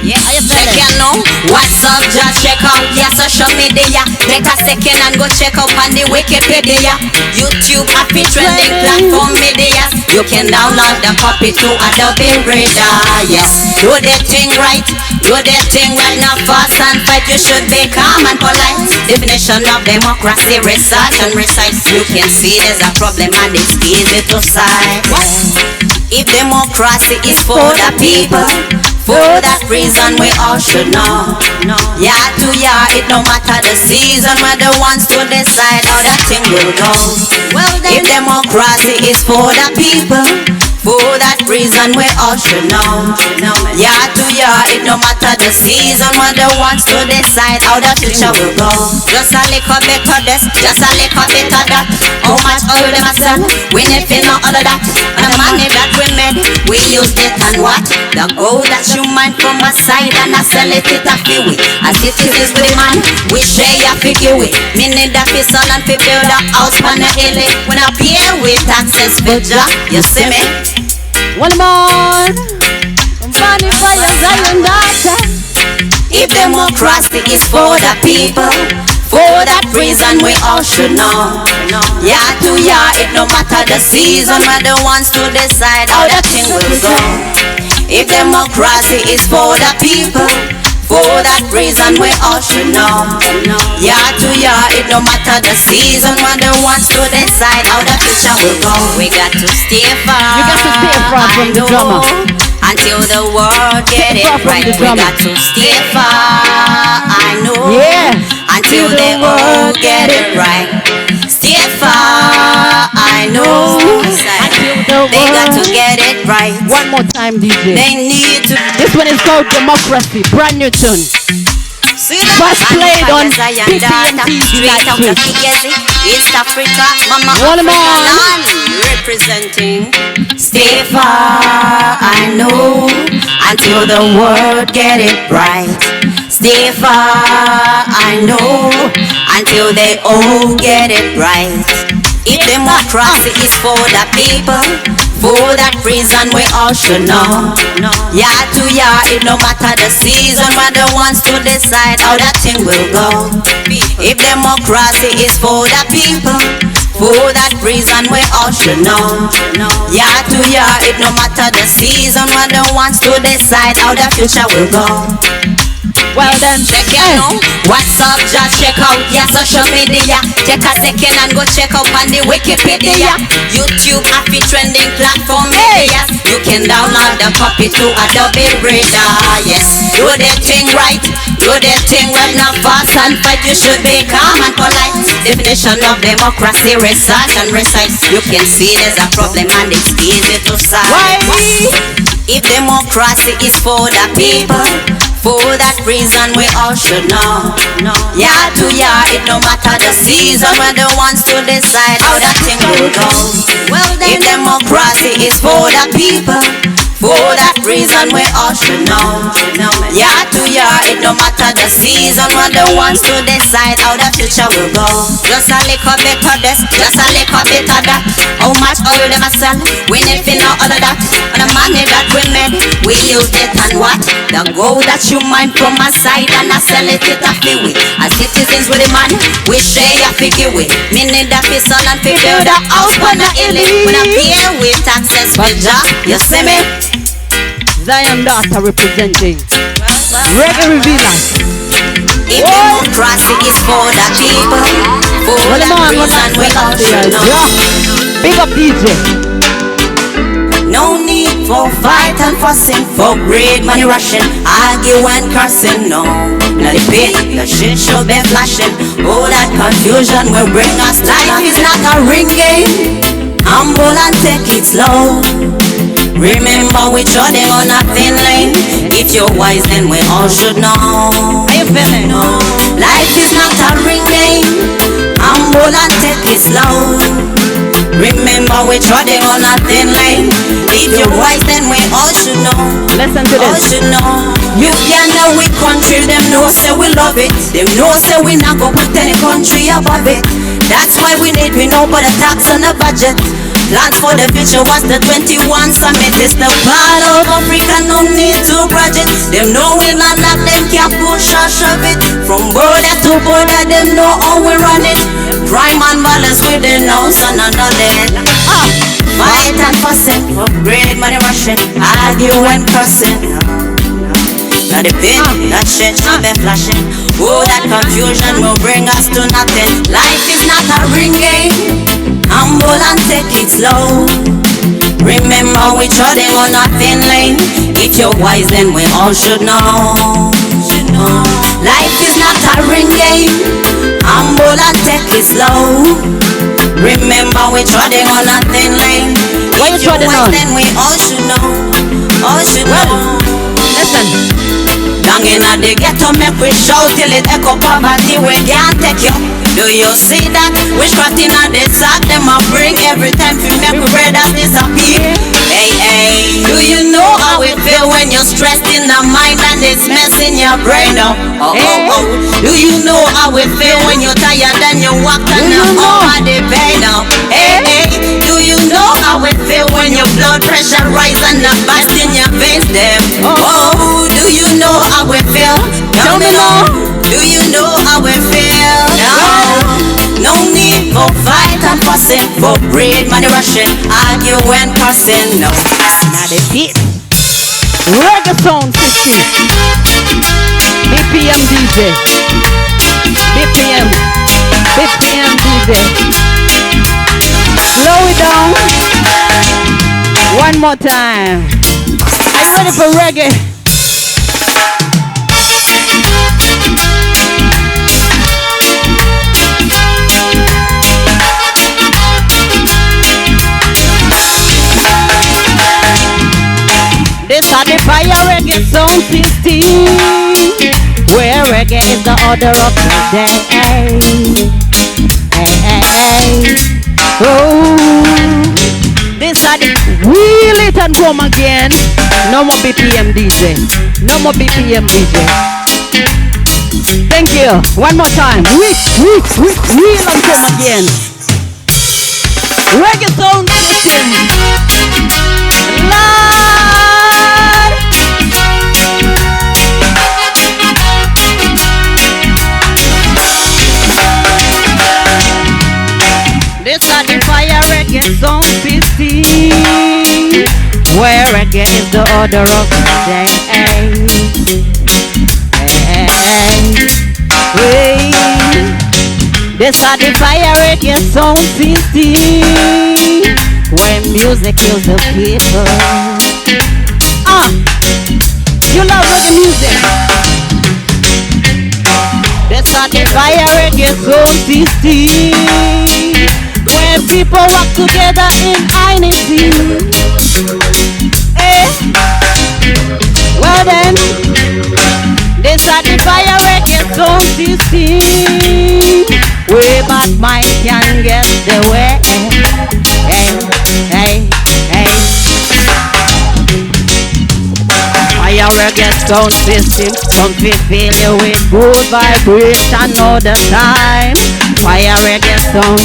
Yeah, check it now. What's up, just check out your social media. Take a second and go check out on the Wikipedia. YouTube happy trending platform media. You can download the copy to Adobe Reader. Yes, do the thing right, do the thing right. Now fuss and fight, you should be calm and polite. Definition of democracy, research and recite. You can see there's a problem and it's easy to cite. If democracy is for the people, for that reason we all should know. Yeah to yeah, it no matter the season, we're the ones to decide how that thing will go. Well then, if democracy is for the people, for that reason we all should know. Yeah to yeah, it no matter the season, we're the ones to decide how the future will go. Just a little bit of this, just a little bit of that. How much oil them a sell? We need to know all of that. And the money that we made, we use it and what? The gold that you mine from a side and I sell it a few way. As it is with the man, we share a figure way. Me need a fi son and fi build a house on the hill. When I pay with taxes for job, you see me? one more. Money for your Zion daughter. If democracy is for the people, for that reason we all should know. Yeah to yeah, it no matter the season, we're the ones to decide how that thing will go. If democracy is for the people, for that reason we all should know. Yeah to yeah, it no matter the season, we're the ones to decide how the future will go. We got to stay far. You got to stay far from the drama. Until the world get it right. We got to stay far, I know. Yeah. Until the world get it right. Stay far, I know. They got to get it right. One more time, DJ. They need to. This one is called Democracy, brand new tune. First played on PPNT East Africa, Mama one more. Representing. Stay far, I know, until the world get it right. Stay far, I know, until they all get it right. If democracy is for the people, for that reason we all should know. Yeah to yeah, it no matter the season, we're the ones to decide how that thing will go. If democracy is for the people, for that reason we all should know. Yeah to yeah, it no matter the season, we're the ones to decide how the future will go. Well then, check it out. What's up, just check out your social media. Take a second and go check out on the Wikipedia. YouTube happy trending platform media. You can download the copy to Adobe Reader. Yes, do the thing right, do the thing well. Now fuss and fight, you should be calm and polite. Definition of democracy, research and recite. You can see there's a problem and it's easy to solve. If democracy is for the people, for that reason we all should know. Yeah to yeah, it no matter the season, we're the ones to decide how that thing will go. Well then, if democracy is for the people, for that reason we all should know. Yeah to yeah, it no matter the season, we're the ones to decide how the future will go. Just a little bit of this, just a little bit of that. How much oil them a sell? We need to know all of that. And the money that we made, we use it and what? The gold that you mine from a side and I sell it a few way. As citizens with the money, we share a figure way. Me need a fi son and fi build a house on the hill. When I pay with taxes for job, you see me? Zion daughter representing Reggae Revealer. If democracy is for the people, for that reason we all should know. Big up DJ. No need for fight and fussing, for greed, money rushing, argue and cursing, no. Not the pit, the shit should be flashing. All that confusion will bring us. Life is not a ring game. Humble and take it slow. Remember we treading on a thin line. If you're wise then we all should know. How you feeling? No. Life is not a ring game. Humble and take it slow. Remember we treading on a thin line. If you're wise then we all should know. Listen to all this. should know. You can know we country, them know say we love it. Them know say we not go put any country above it. That's why we know but a tax on the budget. Plans for the future was the 21 summit. It's the part of Africa, no need to grudge it. Them know we not that them can't push or shove it. From border to border, them know how we run it. Crime and violence within house and another. Fight and fussing, upgrade money rushing, argue and cussing. Now the pin, that shit should be flashing. Oh, that confusion will bring us to nothing. Life is not a ring game. Humble and take it slow. Remember we treading on a thin lane. If you're wise, then we all should know. Life is not a ring game. Humble and take it slow. Remember we treading on a thin lane. What you treading on? Then we all should know. All should know. Listen. Down in the ghetto, make we shout till it echo poverty. We can't take you. Do you see that? Witchcraft in the sack, them a bring every time we make we brothers disappear. Hey, hey, do you know how it feel when you're stressed in the mind and it's messing your brain up? Oh, oh, oh. Do you know how it feel when you're tired and you walk and the body pain up? Hey, hey, do you know how it feel when your blood pressure rise and the burst in your veins them? Oh, do you know how it feel? Tell me now. Do you know how it feel? No need for fight and fussing, for breed, money rushing, argue and cussing. No, not a hit. Reggae sound system. BPM DJ. BPM DJ. Slow it down. One more time. Are you ready for reggae? This is the fire reggae sound system, where reggae is the order of the day. Hey, hey, hey. Oh, this is the wheel it and come again. No more BPM DJ. No more BPM DJ. Thank you. One more time. Wheel and come again. Reggae sound system. This is the fire reggae sound system, where reggae is the order of the day. Hey. This is the fire reggae sound system, where music kills the people. You love reggae music. This is the fire reggae sound system, where people work together in unity. Hey. Well then, this is the fire reggae sound system, where bad mind can get the way. Hey, hey, hey. Fire reggae sound system, come fill you with good vibration all the time. Fire reggae sound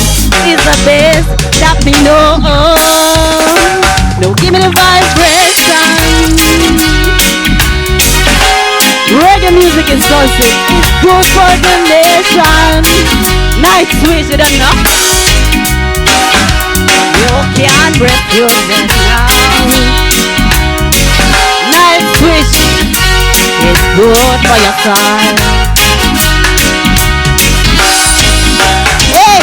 is the best that me know. No, give me the vibration. Reggae music is so sick, it's good for the nation. Night switch, you don't know. You can't refuse it now. Night switch is good for your soul. Hey!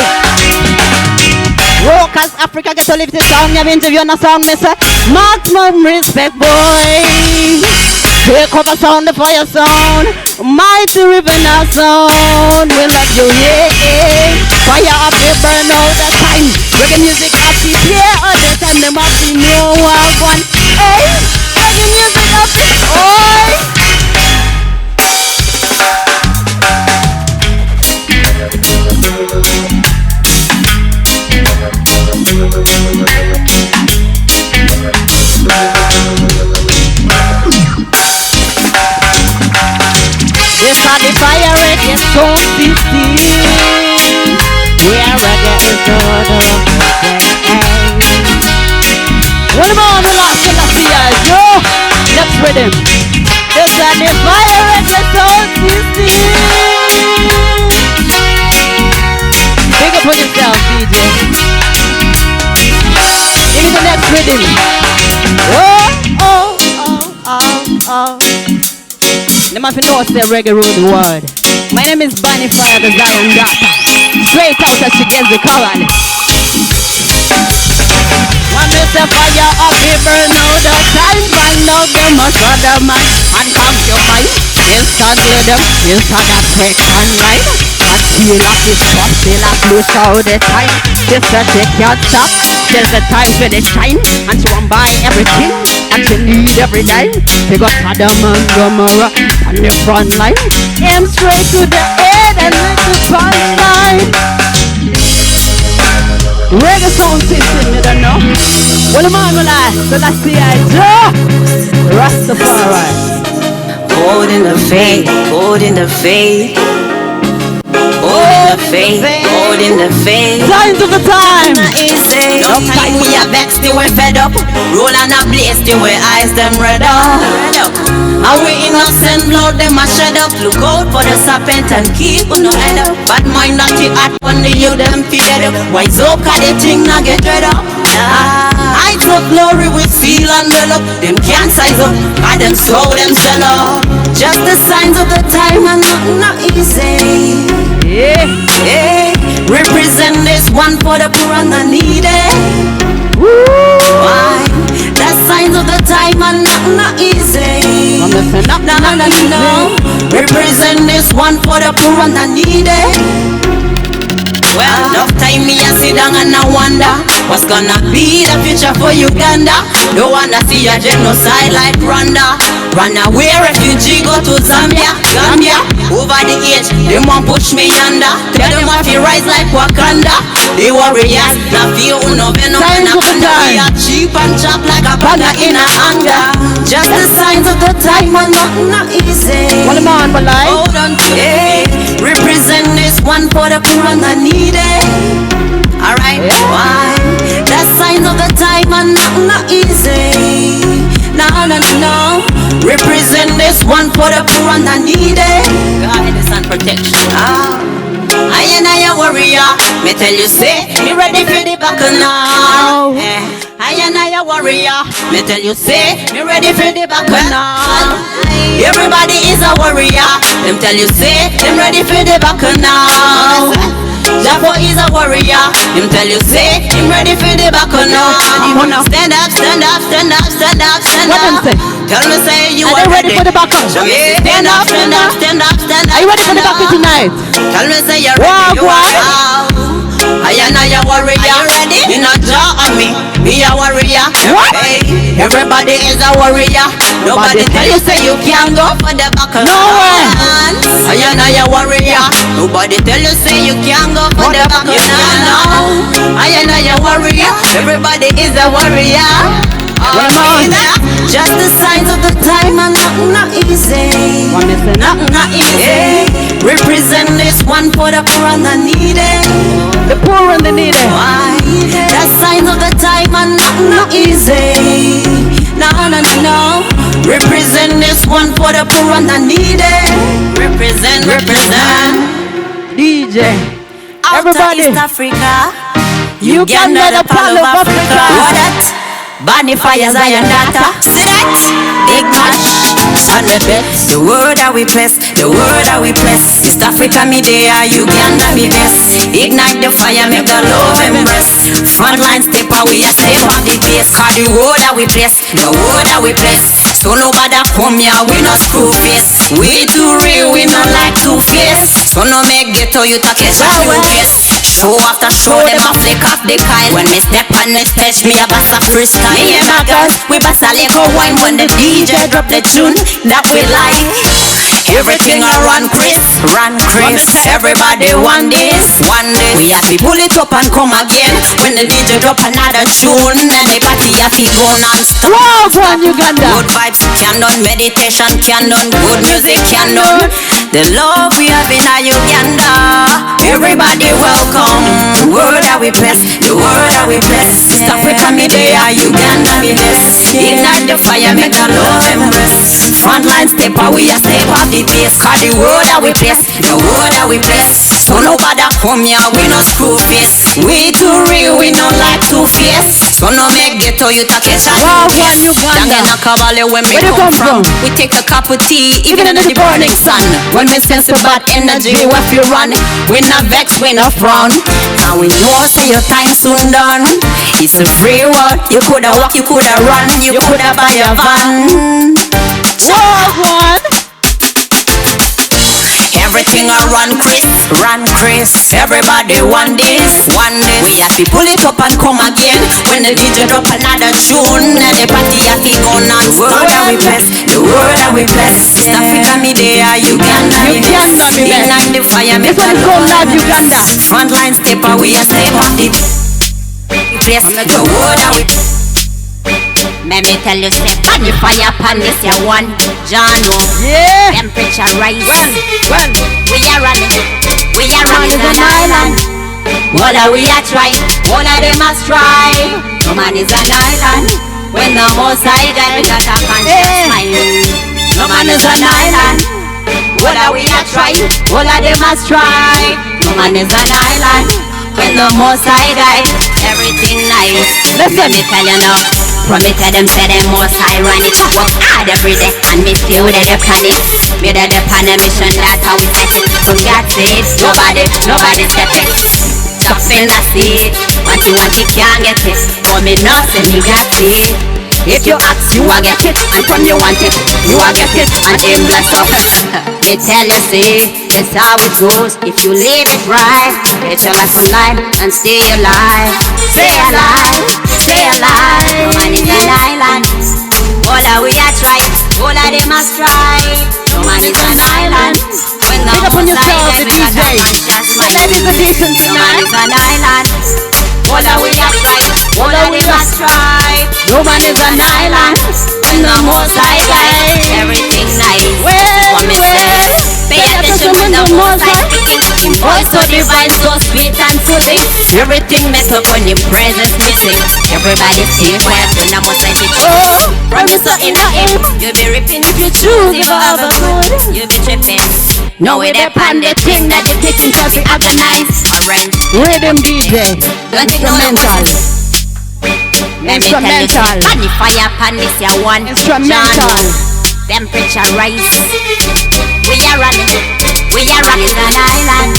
Cause Africa get to live this song. You have interview on a song, me say maximum respect, boy. Take over sound for your sound. Mighty river now sound. We love you, yeah. Fire up the burn all the time. Reggae music up the play all the time. Them up the new one. Hey, reggae music up the oi. This is the fire reggae sound system, where reggae is the order of the day. One more, the last one, let's see ya. Yo, next rhythm. This and the fire record sound system. Big up on yourself, DJ. Give me the next rhythm. Oh, oh, oh, oh, oh. The man know say reggae rule the world. My name is Bunny Fire, the Zion Doctor. Straight out as she gets the coral. One is the fire of the burn out the time. Find out them must other man and come your mind. Instantly them inside that quick online. And feel like it's pop, feel like lose all the time. This that they can't stop. There's the time when they shine. And she won't buy everything and she need every dime. They got Adam and Gomorrah on the front line. Aim straight to the head and let the front line. Reggae sound system, you don't know. Well, the man will I, so let's see I do. Rastafari. Gold in the faith, gold in the faith. Gold in the faith, gold in the faith. Signs of the time. Easy. No time we are vexed, till we're fed up. Roll and a blaze, till we eyes them red up. And we innocent blood, them a shed up. Look out for the serpent and keep on the head up. Bad mind not the heart when the you them feed up. Wise up, cause the thing not get red up. Heights of glory we feel and well up. Them can't size up, cause them slow them sell up. Just the signs of the time and nothing not easy. Yeah. Yeah. Represent this one for the poor and the needy. Woo. Why? The signs of the time and nothing not easy. No. Represent this one for the poor and the needy. Well, enough time me a sit down and I wonder what's gonna be the future for Uganda. Don't wanna see a genocide like Rwanda. Run away, refugee, go to Zambia, Gambia. Over the age, they won't push me under. Tell them I feel rise like Wakanda. The warriors, now feel no venom in a panda. We are cheap and chop like a panda in a anger. Just the signs of the time and not easy. Well, the man will I. Hold on to it. Represent this one for the poor and the needy. Alright, why? The signs of the time and not easy. No. Represent this one for the poor and the needy. Guidance and protection. I a warrior. Me tell you say, me ready for the battle now. I a warrior. Me tell you say, me ready for the battle now. Everybody is a warrior. Them tell you say, them ready for the battle now. Jaffa is a warrior. Him tell you say, him ready for the battle now. Stand up, stand up, stand up, stand up, stand up. What them say? Tell me say you are are ready for the battle? Yeah. Stand up, stand up, stand up, stand up. Are you ready for the battle tonight? Tell me say you're ready. I a warrior. Are you ready? You not draw on me. Be a warrior. What? Hey, everybody is a warrior. Nobody tell you say you can't go for the battle. No way. I a warrior. Nobody tell you say you can't go for the battle. I a warrior. Everybody is a warrior. Just the signs of the time and not easy. Not easy. Represent this one for the poor and the needy. The poor and the needy. Why? The signs of the time and not easy. No. Represent this one for the poor and the needy. Represent. DJ. Everybody. East Africa. Uganda, the Pearl of Africa. What that? Bunny Fire, Zion Data. See that? Big match. And the best. The word that we bless. The word that we bless. East Africa me there, Uganda me best. Ignite the fire, make the love embrace. Frontline stepper, we a step on the base. Cause the word that we bless. The word that we bless. So nobody come here, we no screw face. We too real, we not like two face. So no make ghetto, you talk catch a few case. Show after show, them a flick off the kite. When me step on the stage, me a bust a freestyle. Me and my girls, we bust a little wine when the DJ drop the tune that we like. Everything I run Chris. Everybody want this. We have to pull it up and come again. When the DJ drop another tune, and the party have to go non-stop. Wow, one Uganda. Good vibes can done, meditation can done, good music can done. The love we have in our Uganda. Everybody welcome. The word that we bless, the word that we bless. Africa me there, Uganda me bless. Ignite the fire, make the love embrace. Frontline stepper, we are step off the pace. Cause the word that we bless, the word that we bless. So nobody come here, we no screw face. We too real, we no like two face. So no make ghetto you to catch a Wow, new one case. Down in Uganda. a Cavalry when we Where you come come from. from? We take a cup of tea, even in the burning sun. When we sense the bad energy, we feel run. We not vex, we not frown. Now we know say your time soon done. It's a free world. You coulda walk, you coulda run, you coulda buy a van. Wow, one. Everything I run Chris. Everybody want this. We have to pull it up and come again. When the DJ drop another tune, and the party have to go non-stop. The word that we bless, the word that we bless. East Africa me there, Uganda me bless. Ignite the fire, make This one is called Love Uganda. Frontline stepper, we are step on the place. The word that we. Let me tell you, step on the fire, pan this your one. Jano, Yeah. temperature rise. When? We are running an island. All of we are trying, all of them must try. No man is an island. When the most high God, we got a conscious mind. No man is an island. All of we are trying, all of them must try. No man is an island. When the most high God, everything nice. Let me tell you now. Promise them, say them most high run it. Work hard every day and me still there upon it. Me there upon a mission, that's how we set it. From God said, nobody step it. Chop in the seed, what you want you can't get it. But me not say me got it. If you ask, you will get it. And from you want it, you will get it. And him bless up. Me tell you, see, that's how it goes. If you live it right, get your life alive and stay alive. Stay alive, stay alive. No man is an island. All of we are trying, all of them must try. No man is an island. When the Pick up on most yourself, high the God, we got a DJ. conscious The mind. ladies and decent No man is tonight. an island. All of we are trying, all of them must try. No man is an island. When the most high God, everything nice. Well, What me say? Pay attention when the most high speaking. Him voice so divine, so sweet and soothing. Everything mess up when him presence missing. Everybody stay quiet when the most high teach. Oh, Promise so in the aim. You'll be ripping if you choose. You have a good. You'll be tripping. No way they pan the thing that they taking cause we organize. Alright. rhythm DJ. Don't you know Instrumental. Let me tell you, Instrumental. pan the fire, pan this ya one. Instrumental. Temperature rise. We are running an island.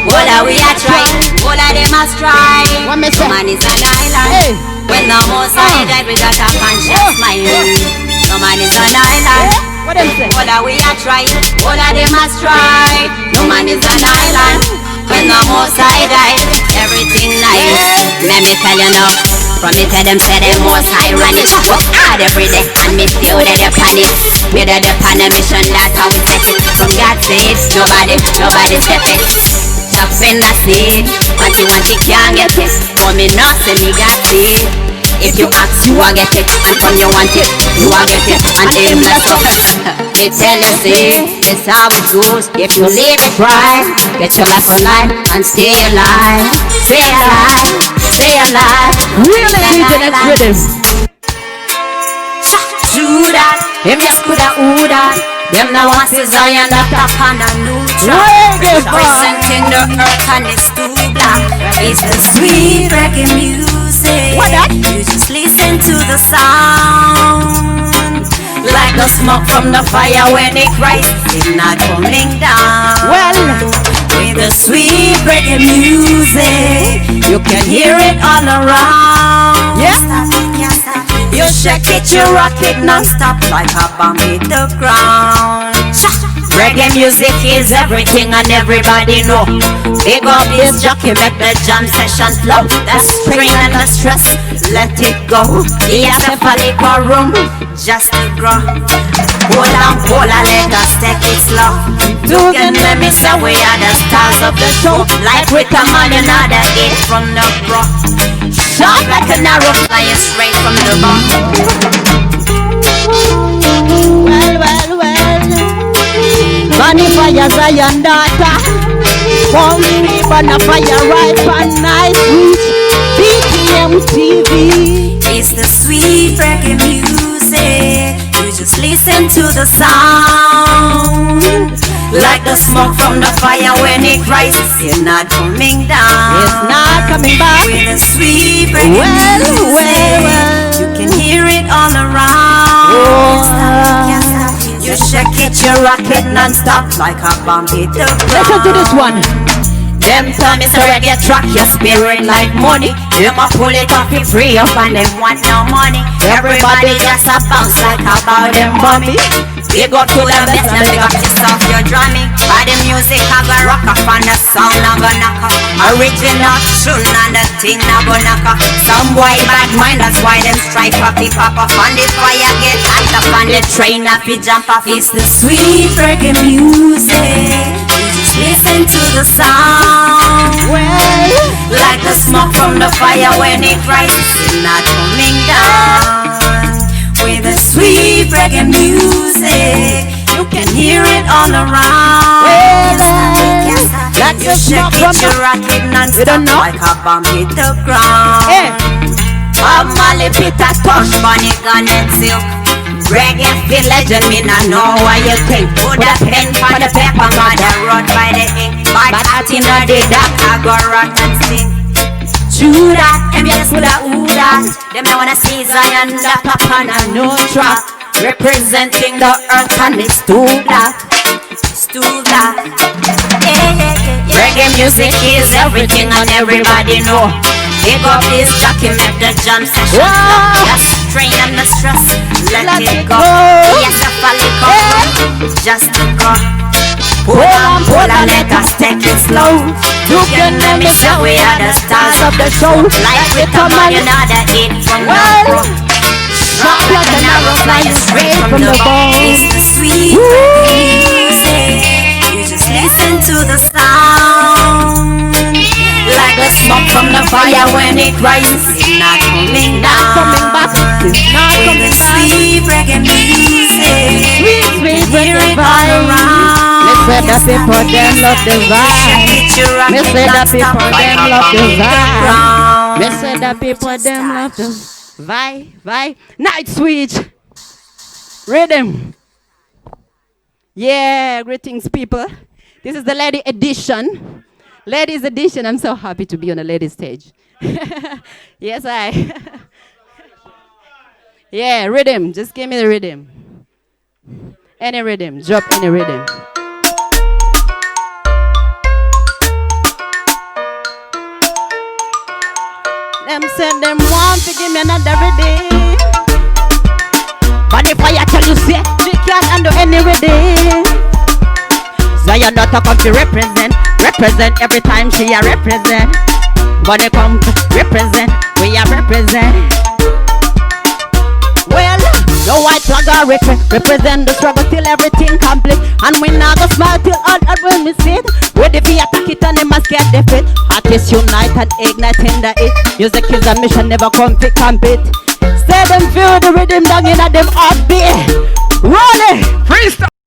All of we are trying, all of them must try. What me No say? man is an island. Hey. When the most high God, we got a conscious mind. No man is an island. What them say? All of we are trying, all of them must try. No man is an island. When the most high God, everything nice. Let me tell you now. From me tell them, say them most high run it. Work hard every day and me still there upon it. Me there upon a mission, that's how we set it. From God said, nobody step it. Chop in the seed, what you want you can't get it. For me not say me got it. If you ask, you will get it. And from you want it, you will get it. And him bless up. Me tell you, see, it's how it goes. If you live it right, get your life alive and stay alive. Stay alive, stay alive. Really, DJ next rhythm. Do that, him just coulda who that. Them now want to Zion that up on a new track. Reggae boy. Presenting the earth and it's too black. It's the sweet reggae music. What that? You just listen to the sound. Like the smoke from the fire when it rise, it's not coming down. Well, With the sweet reggae music, you can hear it all around. Yeah. You shake it, you rock it non-stop like a bomb hit the ground. Reggae music is everything and everybody know. Big up this jockey, make the jam session flow. The spring and the stress, let it go. Yes, a room, just to grow. Hold on, let us take it slow. You can let me say we are the stars of the show. Like with a man, another hit from the bro. Sharp like an arrow flying straight from the bar. Well. Bunny fire, Zion daughter. For me, burn a fire right on night reach. BTM TV. It's the sweet reggae music. You just listen to the sound. Like the smoke from the fire when it rises. It's not coming down. It's not coming back. With the sweet reggae music. Well. You can hear it all around. You shake it, you rock it non-stop like a bomb hit the ground. Listen to this one. Them tell me so reggae track your spirit like money. Them a pull it off it free up and them want no money. Everybody just a bounce like about them bummy. Big up to the best and big up yourself, you're drumming. By the music I go rock up and the sound I go knock up. Original tune and the thing I go knock up. Some boy bad mind, that's why them strike up the pop up. And the fire get hot up and the train up it jump off. It's the sweet reggae music. Just listen to the sound. Well, like the smoke from the fire when it rises, it's not coming down. With the sweet reggae music, you can hear it all around. Like you the smoke shake from it, you rock it You don't non-stop know? like a bomb hit the ground. Hey. Molly Peter Tosh, Bunny Gun and Silk. Reggae feel legend, me not know what you think. Put a pen for the paper, mother road by the ink. But out in the dark, I go rot and sing. True that, them yes with a ooh that. Them I wanna see Zion that up on a new track. Representing the earth and it's too black. It's too black. Yeah. Reggae music is everything and everybody know. Big up this jockey, make the jam session. Just strain and the stress, let it go. Yes, I follow go. Just to go. Pull and let us take it slow. You can let me show we are the stars of the show. Like we come on another hit from the pro. Sharp like an arrow flying straight from the bone. It's the sweet music. You just listen to the sound. Like the smoke from the fire when it rises, it's not coming down. Coming back, it's not With coming the back. sweet reggae music, Sweet hear reggae it all vibe. around. Me say the people them love the vibe. Me say the people them love the vibe. Me say the people them love the vibe. Night switch. Rhythm. Yeah, greetings people. This is the lady edition. Ladies edition. I'm so happy to be on a ladies stage. Yes, I. Yeah, rhythm. Just give me the rhythm. Any rhythm. Drop any rhythm. Them said them want to give me another rhythm. But if I tell you say, she can't handle any rhythm. Zion daughter come to represent every time she a represent. When they come to represent, we a represent. Well, no white flag or represent the struggle till everything complete. And we not go smile till all when we sit. Ready for attack it and they must get defeat. Artists unite and ignite in the it. Music is a mission, never come to compete. Say them feel the rhythm down in them heartbeat. Roll it! Freestyle!